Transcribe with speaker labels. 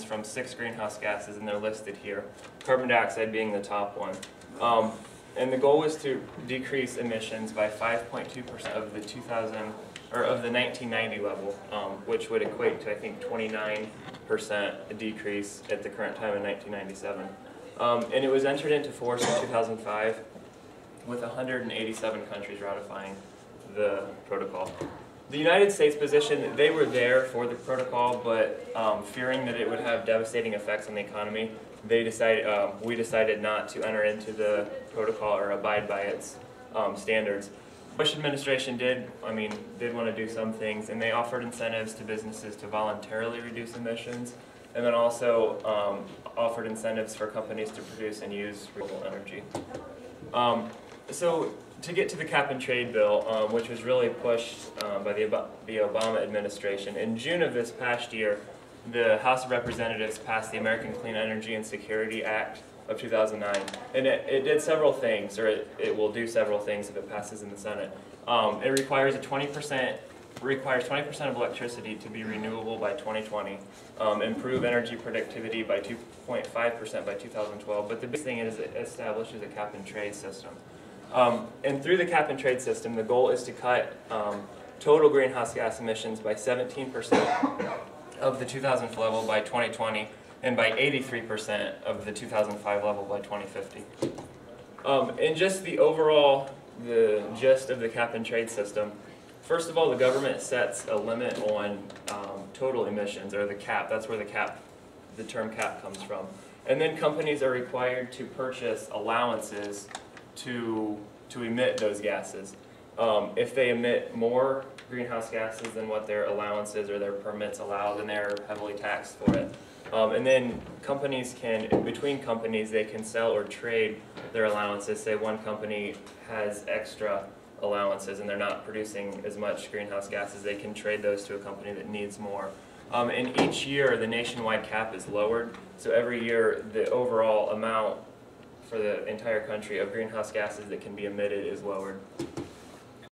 Speaker 1: from 6 greenhouse gases, and they're listed here, carbon dioxide being the top one. And the goal was to decrease emissions by 5.2% of the 1990 level, which would equate to, I think, 29% decrease at the current time in 1997. And it was entered into force in 2005 with 187 countries ratifying the protocol. The United States position, they were there for the protocol, but fearing that it would have devastating effects on the economy, we decided not to enter into the protocol or abide by its standards. The Bush administration did want to do some things, and they offered incentives to businesses to voluntarily reduce emissions, and then also offered incentives for companies to produce and use renewable energy. So to get to the cap and trade bill, which was really pushed by the Obama administration, in June of this past year, the House of Representatives passed the American Clean Energy and Security Act of 2009, and it did several things, or it will do several things if it passes in the Senate. It requires 20% of electricity to be renewable by 2020, improve energy productivity by 2.5% by 2012, but the big thing is it establishes a cap and trade system. And through the cap and trade system, the goal is to cut total greenhouse gas emissions by 17% of the 2000 level by 2020, and by 83% of the 2005 level by 2050. And just the gist of the cap and trade system, first of all, the government sets a limit on total emissions, or the cap. That's where the term cap comes from. And then companies are required to purchase allowances to emit those gases. If they emit more greenhouse gases than what their allowances or their permits allow, then they're heavily taxed for it. And then between companies, they can sell or trade their allowances. Say one company has extra allowances and they're not producing as much greenhouse gases, they can trade those to a company that needs more. And each year, the nationwide cap is lowered. So every year, the overall amount for the entire country of greenhouse gases that can be emitted is lowered.